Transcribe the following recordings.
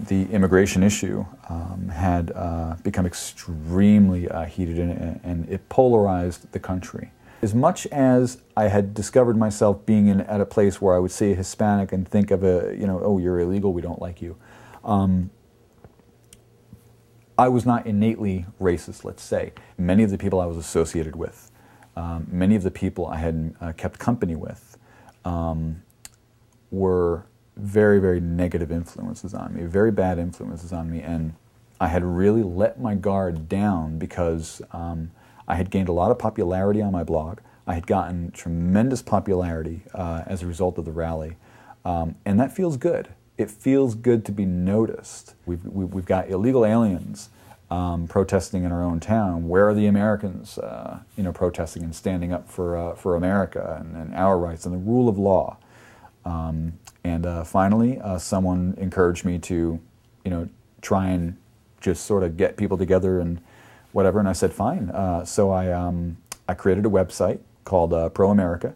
the immigration issue had become extremely heated, and it polarized the country. As much as I had discovered myself being at a place where I would see a Hispanic and think of oh, you're illegal, we don't like you. I was not innately racist, let's say. Many of the people I was associated with, many of the people I had kept company with, were very, very negative influences on me, very bad influences on me, and I had really let my guard down because I had gained a lot of popularity on my blog. I had gotten tremendous popularity as a result of the rally, and that feels good. It feels good to be noticed. We've got illegal aliens protesting in our own town. Where are the Americans, protesting and standing up for America and our rights and the rule of law? Finally, someone encouraged me to, try and just sort of get people together and whatever, and I said fine. So I created a website called Pro America,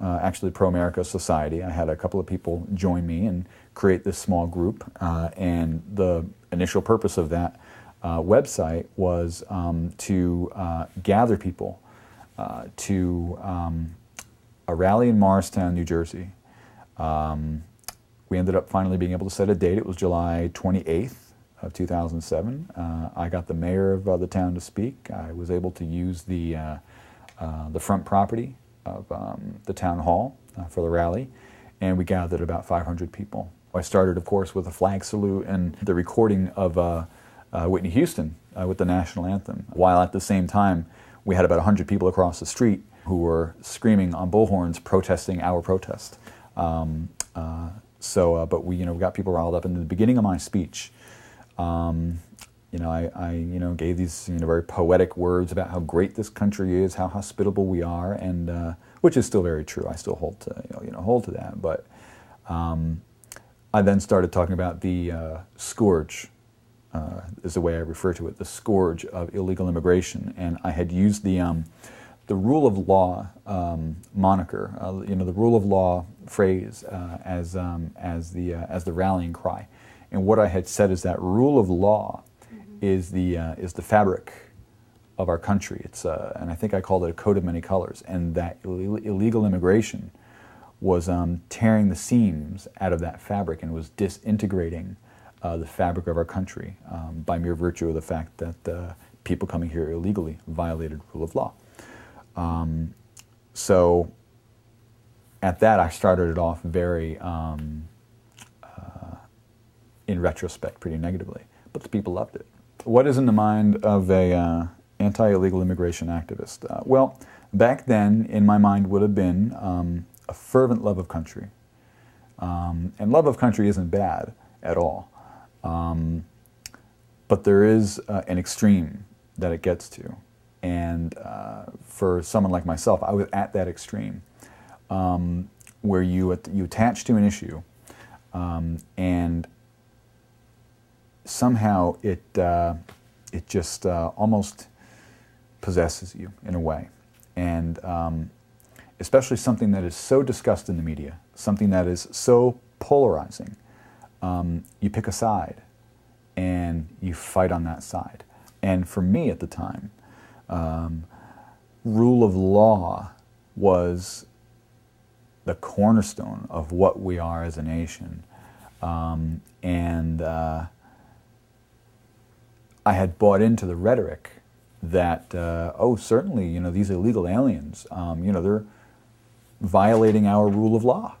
actually Pro America Society. I had a couple of people join me and create this small group, and the initial purpose of that website was to gather people to a rally in Morristown, New Jersey. We ended up finally being able to set a date. It was July 28th of 2007. I got the mayor of the town to speak. I was able to use the front property of the town hall for the rally, and we gathered about 500 people. I started, of course, with a flag salute and the recording of Whitney Houston with the national anthem, while at the same time we had about 100 people across the street who were screaming on bullhorns protesting our protest. But we got people riled up. And in the beginning of my speech, I gave these very poetic words about how great this country is, how hospitable we are, and which is still very true. I still hold to that. But I then started talking about the scourge, is the way I refer to it, the scourge of illegal immigration, and I had used the rule of law moniker, the rule of law phrase as the rallying cry. And what I had said is that rule of law is the fabric of our country. It's and I think I called it a coat of many colors. And that illegal immigration was tearing the seams out of that fabric and was disintegrating the fabric of our country by mere virtue of the fact that people coming here illegally violated rule of law. So at that, I started it off very, in retrospect, pretty negatively. But the people loved it. What is in the mind of a anti-illegal immigration activist? Well, back then, in my mind, would have been a fervent love of country. And love of country isn't bad at all. But there is an extreme that it gets to. And for someone like myself, I was at that extreme where you attach to an issue and somehow it just almost possesses you in a way. And especially something that is so discussed in the media, something that is so polarizing, you pick a side and you fight on that side. And for me at the time, rule of law was the cornerstone of what we are as a nation. I had bought into the rhetoric that, oh, certainly, these illegal aliens, they're violating our rule of law.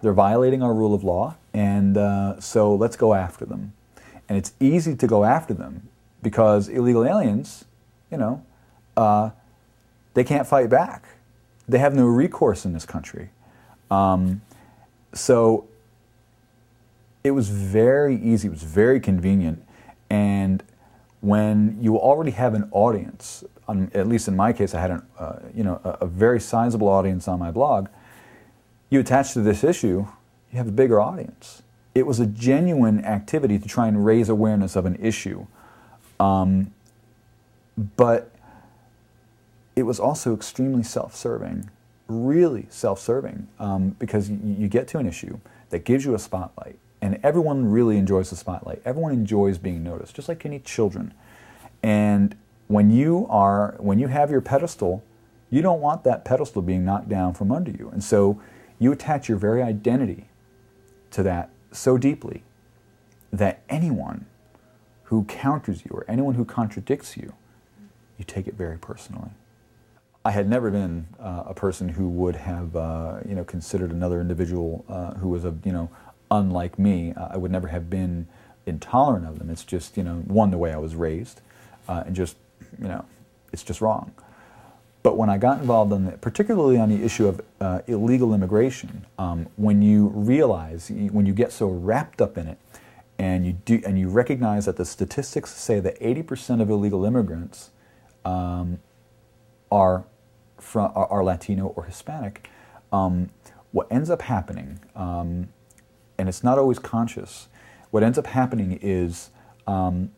They're violating our rule of law, and so let's go after them. And it's easy to go after them because illegal aliens, they can't fight back. They have no recourse in this country. So it was very easy, it was very convenient, and when you already have an audience, at least in my case, I had a very sizable audience on my blog, you attach to this issue, you have a bigger audience. It was a genuine activity to try and raise awareness of an issue. But it was also extremely self-serving, really self-serving, because you get to an issue that gives you a spotlight, And everyone really enjoys the spotlight. Everyone enjoys being noticed, just like any children. And when you have your pedestal, you don't want that pedestal being knocked down from under you. And so you attach your very identity to that so deeply that anyone who counters you or anyone who contradicts you, you take it very personally. I had never been a person who would have considered another individual who was unlike me. I would never have been intolerant of them. It's just one, the way I was raised, and just it's just wrong. But when I got involved particularly on the issue of illegal immigration, when you realize, when you get so wrapped up in it, and you recognize that the statistics say that 80% of illegal immigrants are Latino or Hispanic, what ends up happening, and it's not always conscious, what ends up happening is in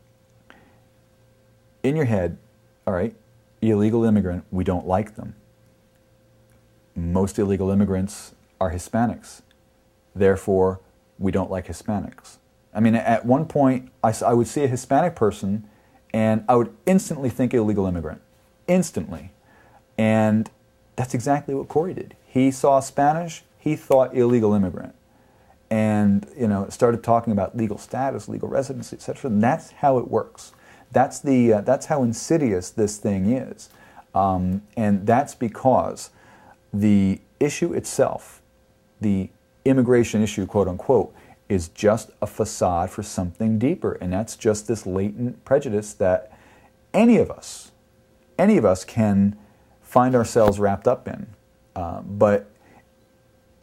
your head, all right, illegal immigrant, we don't like them. Most illegal immigrants are Hispanics. Therefore, we don't like Hispanics. I mean, at one point, I would see a Hispanic person, and I would instantly think illegal immigrant. Instantly. And that's exactly what Corey did. He saw Spanish, he thought illegal immigrant. And, started talking about legal status, legal residency, etc. And that's how it works. That's how insidious this thing is. And that's because the issue itself, the immigration issue, quote unquote, is just a facade for something deeper. And that's just this latent prejudice that any of us can find ourselves wrapped up in. But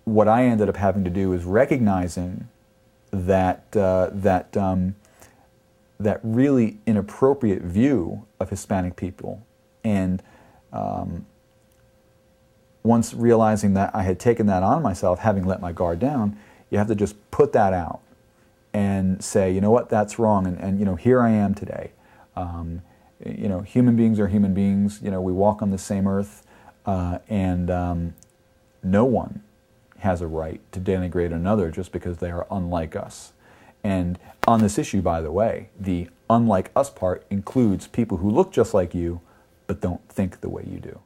what I ended up having to do is recognizing that that really inappropriate view of Hispanic people, and once realizing that I had taken that on myself, having let my guard down, you have to just put that out and say, you know what, that's wrong, and here I am today. Human beings are human beings. We walk on the same earth, and no one has a right to denigrate another just because they are unlike us. And on this issue, by the way, the unlike us part includes people who look just like you but don't think the way you do.